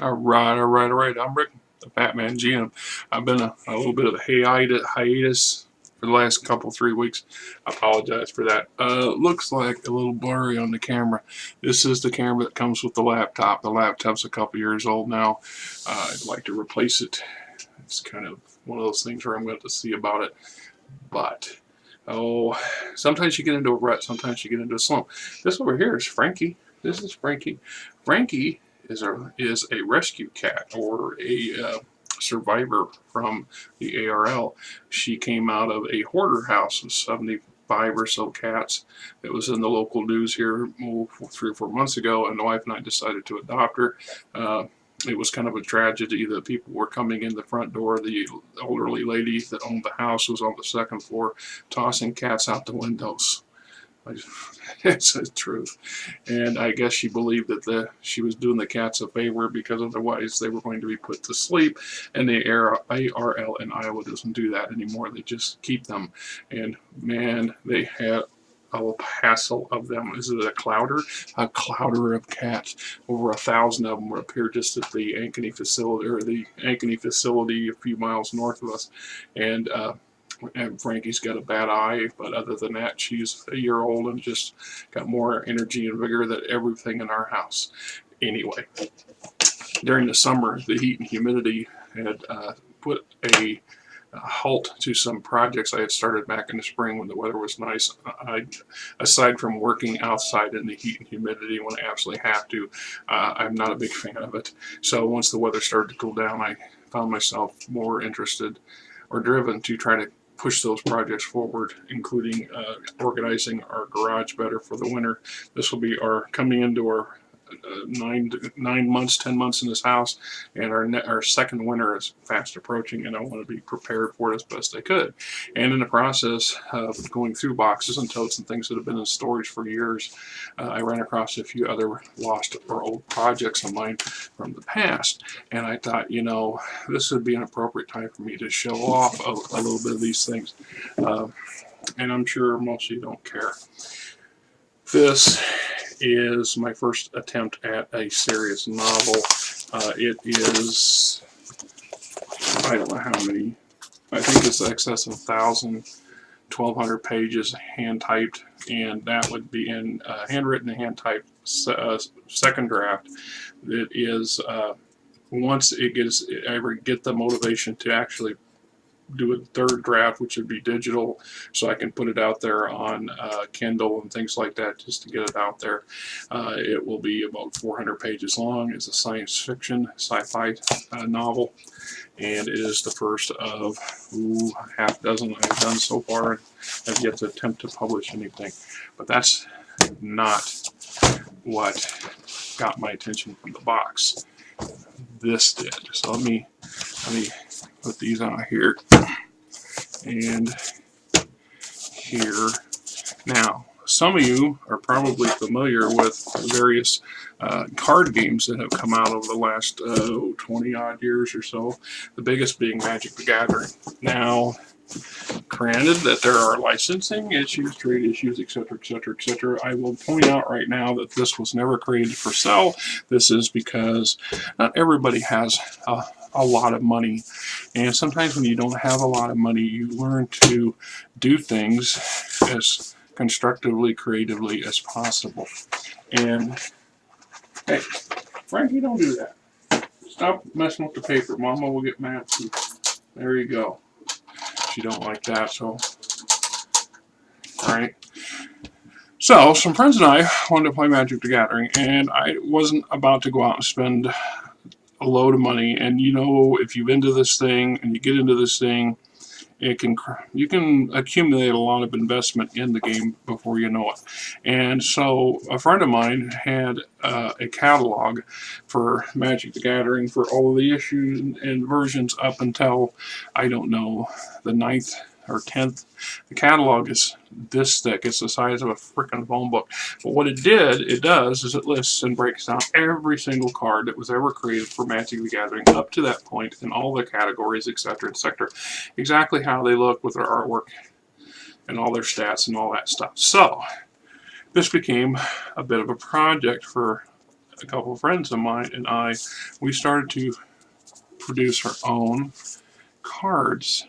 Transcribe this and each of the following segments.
All right. I'm Rick, the Fat Man GM. I've been a little bit of a hiatus for the last 3 weeks. I apologize for that. Looks like a little blurry on the camera. This is the camera that comes with the laptop. The laptop's a couple years old now. I'd like to replace it. It's kind of one of those things where I'm going to see about it. But oh, sometimes you get into a rut. Sometimes you get into a slump. This over here is Frankie. This is Frankie. Frankie is a rescue cat or a survivor from the ARL. She came out of a hoarder house with 75 or so cats. It was in the local news here 3 or 4 months ago, and the wife and I decided to adopt her. Uh, it was kind of a tragedy that people were coming in the front door. The elderly lady that owned the house was on the second floor tossing cats out the windows. It's the truth. And I guess she believed that she was doing the cats a favor because otherwise they were going to be put to sleep. And the ARL in Iowa doesn't do that anymore. They just keep them. And man, they had a hassle of them. Is it a clouder? A clouder of cats. Over 1,000 of them were up here just at the Ankeny facility a few miles north of us. And Frankie's got a bad eye, but other than that, she's a year old and just got more energy and vigor than everything in our house. Anyway, during the summer, the heat and humidity had put a halt to some projects I had started back in the spring when the weather was nice. Aside from working outside in the heat and humidity when I absolutely have to, I'm not a big fan of it. So once the weather started to cool down, I found myself more interested or driven to try to push those projects forward, including organizing our garage better for the winter. This will be our coming into our 9 months, 10 months in this house, and our second winter is fast approaching, and I want to be prepared for it as best I could. And in the process of going through boxes and totes and things that have been in storage for years, I ran across a few other lost or old projects of mine from the past, and I thought, this would be an appropriate time for me to show off a little bit of these things. Uh, and I'm sure most of you don't care. This is my first attempt at a serious novel. It is, I don't know how many, I think it's excess of 1,000, 1,200 pages hand typed, and that would be in handwritten and hand typed second draft. It is, once I ever get the motivation to actually do a third draft, which would be digital, so I can put it out there on Kindle and things like that just to get it out there. It will be about 400 pages long. It's a science fiction, sci-fi novel, and it is the first of half dozen I've done so far, and have yet to attempt to publish anything. But that's not what got my attention from the box. This did. So let me put these out here and here. Now, some of you are probably familiar with various card games that have come out over the last 20 odd years or so, the biggest being Magic the Gathering. Now, granted that there are licensing issues, trade issues, etc., etc., etc., I will point out right now that this was never created for sale. This is because not everybody has a lot of money, and sometimes when you don't have a lot of money, you learn to do things as constructively, creatively as possible. And hey, Frankie, don't do that. Stop messing with the paper. Mama will get mad too. There you go. She don't like that, so all right. So some friends and I wanted to play Magic the Gathering, and I wasn't about to go out and spend a load of money. And if you're into this thing and you get into this thing, you can accumulate a lot of investment in the game before you know it. And so a friend of mine had a catalog for Magic the Gathering for all of the issues and versions up until, I don't know, the 9th or 10th. The catalog is this thick. It's the size of a freaking phone book. But what it does is it lists and breaks down every single card that was ever created for Magic the Gathering up to that point in all the categories, etc., etc., exactly how they look with their artwork and all their stats and all that stuff. So this became a bit of a project for a couple of friends of mine and we started to produce our own cards.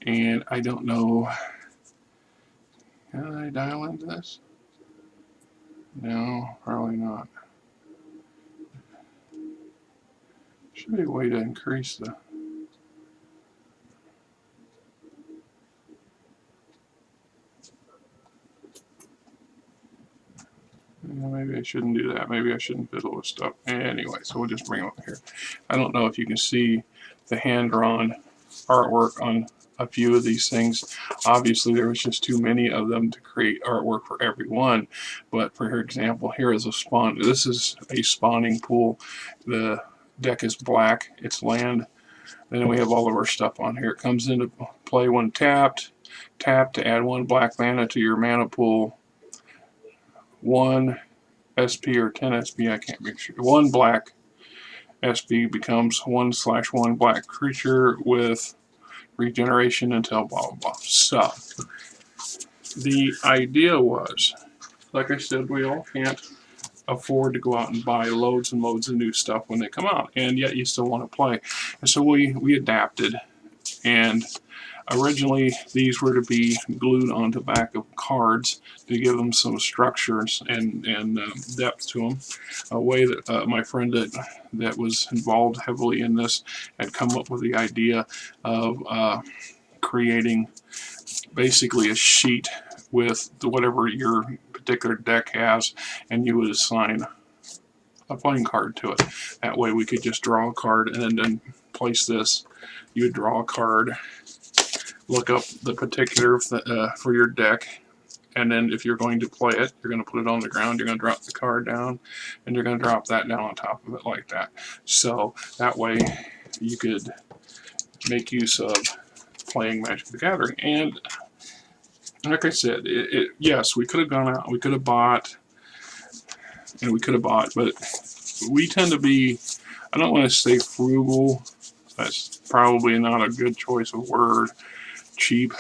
And I don't know, can I dial into this? No, probably not. Should be a way to increase the... Maybe I shouldn't do that. Maybe I shouldn't fiddle with stuff. Anyway, so we'll just bring them up here. I don't know if you can see the hand-drawn artwork on a few of these things. Obviously, there was just too many of them to create artwork for every one. But for example, here is a spawn. This is a spawning pool. The deck is black. It's land. Then we have all of our stuff on here. It comes into play when tapped. Tap to add 1 black mana to your mana pool. 1 SP or 10 SP, I can't make sure. 1 black SP becomes 1/1 black creature with regeneration until blah blah blah. So the idea was, like I said, we all can't afford to go out and buy loads and loads of new stuff when they come out, and yet you still want to play. And so we adapted, and originally these were to be glued onto the back of cards to give them some structures and depth to them. A way that my friend that was involved heavily in this had come up with the idea of creating basically a sheet with whatever your particular deck has, and you would assign a playing card to it. That way we could just draw a card and then place this. You would draw a card, look up the particular for your deck, and then if you're going to play it, you're going to put it on the ground, you're going to drop the card down, and you're going to drop that down on top of it like that. So that way you could make use of playing Magic the Gathering. And like I said, yes, we could have gone out, we could have bought, but we tend to be, I don't want to say frugal, that's probably not a good choice of word, cheap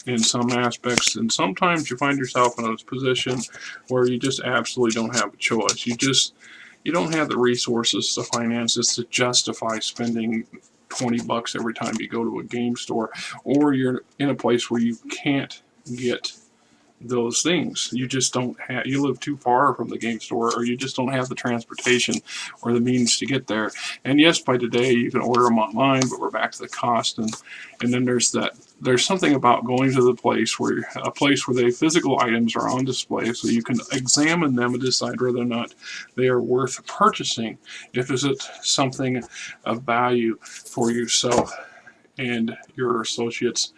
in some aspects, and sometimes you find yourself in a position where you just absolutely don't have a choice. You don't have the resources, the finances to justify spending $20 every time you go to a game store, or you're in a place where you can't get those things. You just don't have, you live too far from the game store, or you just don't have the transportation or the means to get there. And yes, by today you can order them online, but we're back to the cost. And then there's something about going to the place where the physical items are on display, so you can examine them and decide whether or not they are worth purchasing. If is it something of value for yourself and your associates,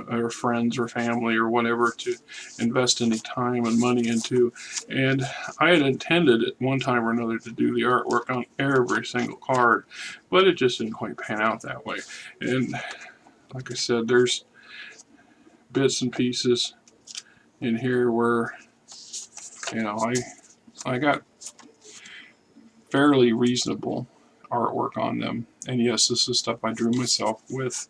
or friends or family or whatever, to invest any time and money into. And I had intended at one time or another to do the artwork on every single card, but it just didn't quite pan out that way. And like I said, there's bits and pieces in here where, you know, I got fairly reasonable artwork on them. And yes, this is stuff I drew myself with,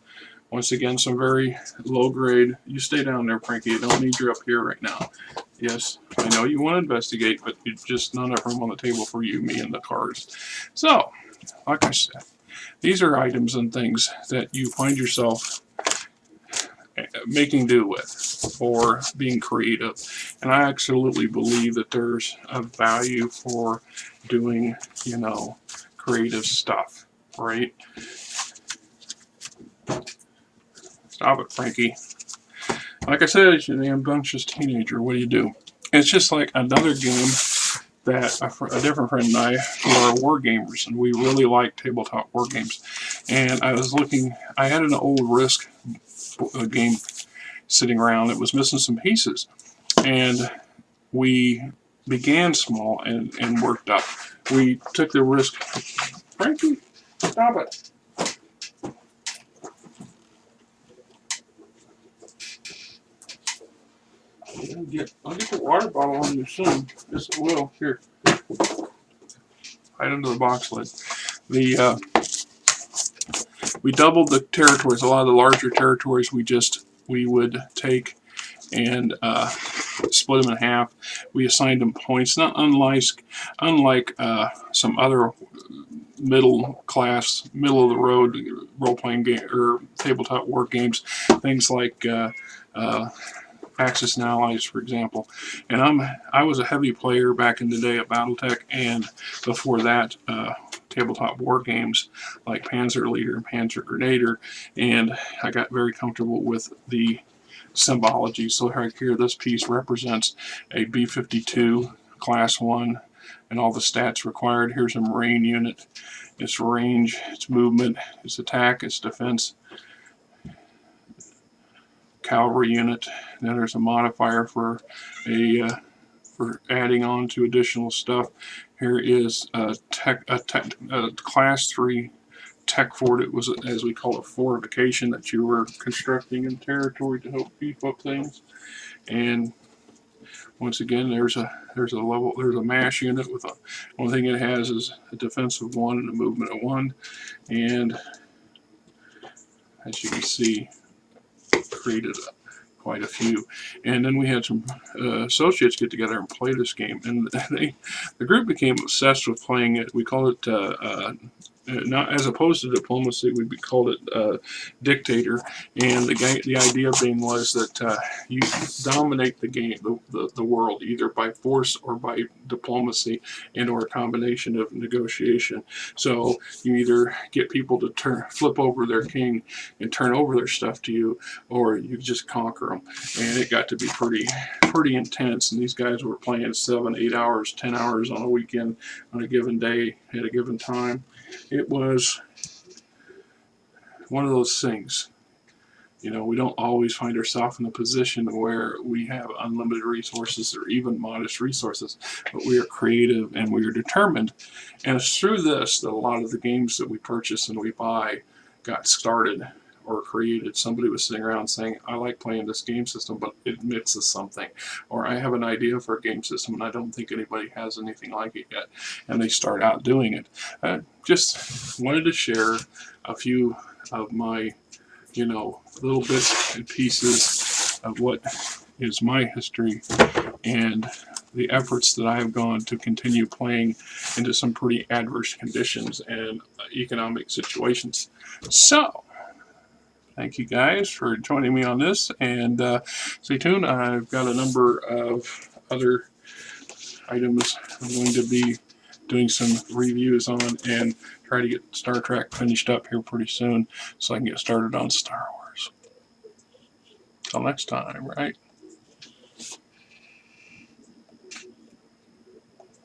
once again, some very low grade. You stay down there, Frankie. I don't need you up here right now. Yes, I know you want to investigate, but you just not enough room on the table for you, me, and the cards. So, like I said, these are items and things that you find yourself making do with or being creative. And I absolutely believe that there's a value for doing, you know, creative stuff, right? Stop it, Frankie. Like I said, you're an rambunctious teenager. What do you do? It's just like another game that a different friend and I, who are war gamers, and we really like tabletop war games. And I was looking, I had an old Risk game sitting around that was missing some pieces. And we began small and worked up. We took the risk. Frankie, stop it. I'll get the water bottle on you soon. Yes, it will. Here. Right under the box lid. We doubled the territories. A lot of the larger territories we would take and split them in half. We assigned them points, not unlike some other middle of the road role playing game or tabletop war games, things like Axis and Allies, for example. And I was a heavy player back in the day at BattleTech, and before that, tabletop war games like Panzer Leader and Panzer Grenadier, and I got very comfortable with the symbology. So right here, this piece represents a B-52 Class 1 and all the stats required. Here's a Marine unit, its range, its movement, its attack, its defense. Cavalry unit. Then there's a modifier for adding on to additional stuff. Here is a Class 3 tech fort. It was, as we call it, fortification that you were constructing in territory to help beef up things. And once again, there's a MASH unit with one thing it has is a defense of 1 and a movement of 1. And as you can see, created quite a few. And then we had some associates get together and play this game, and the group became obsessed with playing it. We call it not, as opposed to diplomacy, we called it dictator. And the idea being was that you dominate the game, the world, either by force or by diplomacy, and or a combination of negotiation. So you either get people to flip over their king and turn over their stuff to you, or you just conquer them. And it got to be pretty intense. And these guys were playing 7, 8 hours, 10 hours on a weekend, on a given day, at a given time. It was one of those things. You know, we don't always find ourselves in a position where we have unlimited resources or even modest resources, but we are creative and we are determined. And it's through this that a lot of the games that we purchase and we buy got started or created. Somebody was sitting around saying, I like playing this game system, but it mixes something. Or I have an idea for a game system and I don't think anybody has anything like it yet. And they start out doing it. Just wanted to share a few of my, little bits and pieces of what is my history and the efforts that I have gone to continue playing into some pretty adverse conditions and economic situations. So, thank you guys for joining me on this, and stay tuned. I've got a number of other items I'm going to be doing some reviews on and try to get Star Trek finished up here pretty soon so I can get started on Star Wars. Till next time, right?